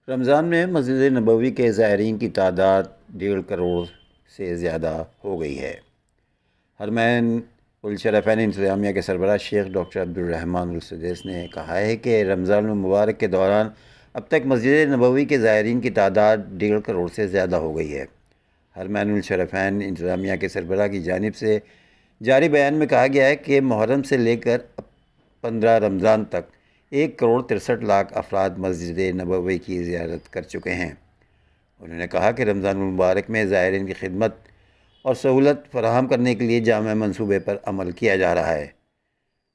رمضان میں مسجد نبوی کے زائرین کی تعداد 1.5 کروڑ سے زیادہ ہو گئی ہے۔ حرمین الشریفین انتظامیہ کے سربراہ شیخ ڈاکٹر عبدالرحمن السدیس نے کہا ہے کہ رمضان المبارک کے دوران اب تک مسجد نبوی کے زائرین کی تعداد 1.5 کروڑ سے زیادہ ہو گئی ہے۔ حرمین الشریفین انتظامیہ کے سربراہ کی جانب سے جاری بیان میں کہا گیا ہے کہ محرم سے لے کر 15 رمضان تک 1.63 کروڑ افراد مسجد نبوی کی زیارت کر چکے ہیں۔ انہوں نے کہا کہ رمضان المبارک میں زائرین کی خدمت اور سہولت فراہم کرنے کے لیے جامع منصوبے پر عمل کیا جا رہا ہے۔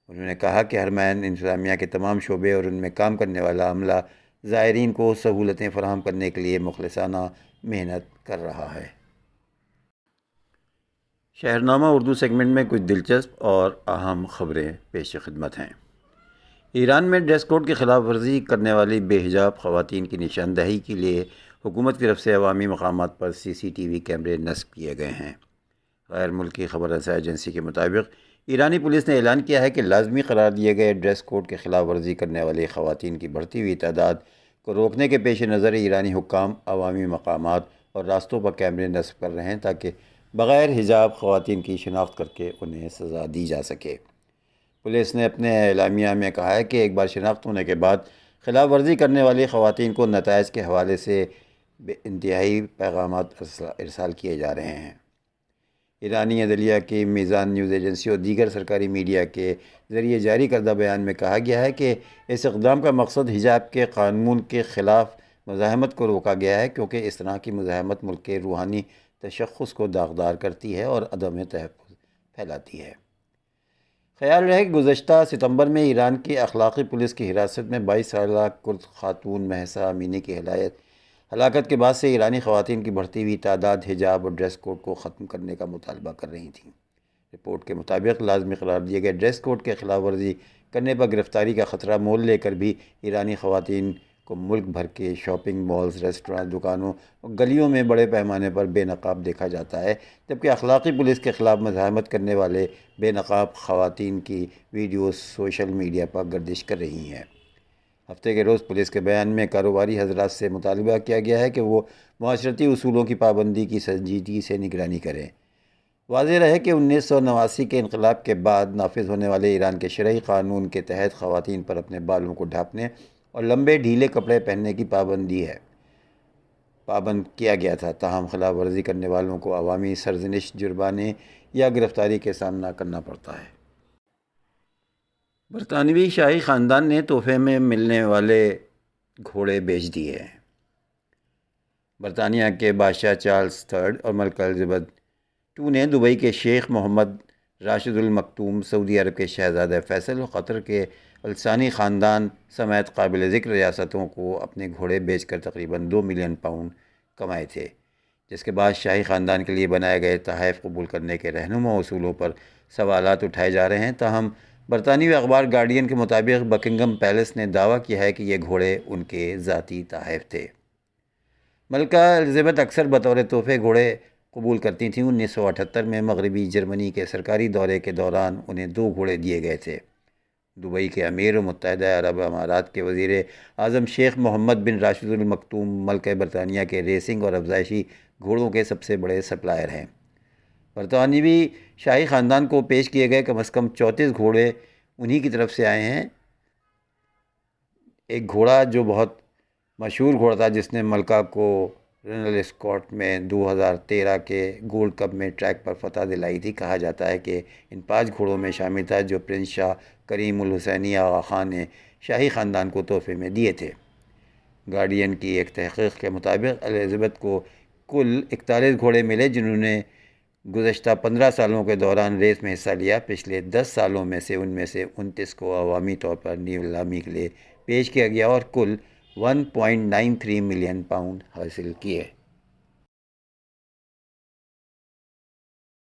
انہوں نے کہا کہ حرمین انتظامیہ کے تمام شعبے اور ان میں کام کرنے والا عملہ زائرین کو سہولتیں فراہم کرنے کے لیے مخلصانہ محنت کر رہا ہے۔ شہرنامہ اردو سیگمنٹ میں کچھ دلچسپ اور اہم خبریں پیش خدمت ہیں۔ ایران میں ڈریس کوڈ کی خلاف ورزی کرنے والی بے حجاب خواتین کی نشاندہی کے لیے حکومت کی طرف سے عوامی مقامات پر CCTV کیمرے نصب کیے گئے ہیں۔ غیر ملکی خبر رساں ایجنسی کے مطابق ایرانی پولیس نے اعلان کیا ہے کہ لازمی قرار دیے گئے ڈریس کوڈ کی خلاف ورزی کرنے والی خواتین کی بڑھتی ہوئی تعداد کو روکنے کے پیش نظر ایرانی حکام عوامی مقامات اور راستوں پر کیمرے نصب کر رہے ہیں تاکہ بغیر حجاب خواتین کی شناخت کر کے انہیں سزا دی جا سکے۔ پولیس نے اپنے اعلامیہ میں کہا ہے کہ ایک بار شناخت ہونے کے بعد خلاف ورزی کرنے والی خواتین کو نتائج کے حوالے سے انتہائی پیغامات ارسال کیے جا رہے ہیں۔ ایرانی عدلیہ کی میزان نیوز ایجنسی اور دیگر سرکاری میڈیا کے ذریعے جاری کردہ بیان میں کہا گیا ہے کہ اس اقدام کا مقصد حجاب کے قانون کے خلاف مزاحمت کو روکا گیا ہے، کیونکہ اس طرح کی مزاحمت ملک کے روحانی تشخص کو داغدار کرتی ہے اور عدم تحفظ پھیلاتی ہے۔ خیال رہے کہ گزشتہ ستمبر میں ایران کی اخلاقی پولیس کی حراست میں 22 سالہ کرد خاتون مہسا امینی کی ہلاکت کے بعد سے ایرانی خواتین کی بڑھتی ہوئی تعداد حجاب اور ڈریس کوڈ کو ختم کرنے کا مطالبہ کر رہی تھیں۔ رپورٹ کے مطابق لازمی قرار دیے گئے ڈریس کوڈ کے خلاف ورزی کرنے پر گرفتاری کا خطرہ مول لے کر بھی ایرانی خواتین کو ملک بھر کے شاپنگ مالز، ریسٹوراں، دکانوں اور گلیوں میں بڑے پیمانے پر بے نقاب دیکھا جاتا ہے، جبکہ اخلاقی پولیس کے خلاف مزاحمت کرنے والے بے نقاب خواتین کی ویڈیوز سوشل میڈیا پر گردش کر رہی ہیں۔ ہفتے کے روز پولیس کے بیان میں کاروباری حضرات سے مطالبہ کیا گیا ہے کہ وہ معاشرتی اصولوں کی پابندی کی سنجیدگی سے نگرانی کریں۔ واضح رہے کہ 1989 کے انقلاب کے بعد نافذ ہونے والے ایران کے شرعی قانون کے تحت خواتین پر اپنے بالوں کو ڈھانپنے اور لمبے ڈھیلے کپڑے پہننے کی پابند کیا گیا تھا، تاہم خلاف ورزی کرنے والوں کو عوامی سرزنش، جرمانے یا گرفتاری کا سامنا کرنا پڑتا ہے۔ برطانوی شاہی خاندان نے تحفے میں ملنے والے گھوڑے بیچ دیے ہیں۔ برطانیہ کے بادشاہ چارلس III اور ملکہ الزبتھ II نے دبئی کے شیخ محمد راشد المکتوم، سعودی عرب کے شہزادہ فیصل اور قطر کے الثانی خاندان سمیت قابل ذکر ریاستوں کو اپنے گھوڑے بیچ کر تقریباً 2 ملین پاؤنڈ کمائے تھے، جس کے بعد شاہی خاندان کے لیے بنائے گئے تحائف قبول کرنے کے رہنما اصولوں پر سوالات اٹھائے جا رہے ہیں۔ تاہم برطانوی اخبار گارڈین کے مطابق بکنگم پیلس نے دعویٰ کیا ہے کہ یہ گھوڑے ان کے ذاتی تحائف تھے۔ ملکہ الزبتھ اکثر بطور تحفے گھوڑے قبول کرتی تھیں۔ 1978 میں مغربی جرمنی کے سرکاری دورے کے دوران انہیں 2 گھوڑے دیے گئے تھے۔ دبئی کے امیر اور متحدہ عرب امارات کے وزیر اعظم شیخ محمد بن راشد المکتوم ملکہ برطانیہ کے ریسنگ اور افزائشی گھوڑوں کے سب سے بڑے سپلائر ہیں۔ برطانوی شاہی خاندان کو پیش کیے گئے کم از کم 34 گھوڑے انہی کی طرف سے آئے ہیں۔ ایک گھوڑا جو بہت مشہور گھوڑا تھا، جس نے ملکہ کو رنل اسکاٹ میں 2013 کے گولڈ کپ میں ٹریک پر فتح دلائی تھی، کہا جاتا ہے کہ ان 5 گھوڑوں میں شامل تھا جو پرنس شاہ کریم الحسینی آغا خان نے شاہی خاندان کو تحفے میں دیے تھے۔ گارڈین کی ایک تحقیق کے مطابق الزبتھ کو کل 41 گھوڑے ملے، جنہوں نے گزشتہ 15 سالوں کے دوران ریس میں حصہ لیا۔ پچھلے 10 سالوں میں سے ان میں سے 29 کو عوامی طور پر نیلامی کے لیے پیش کیا گیا اور کل 1.93 ملین پاؤنڈ حاصل کیے۔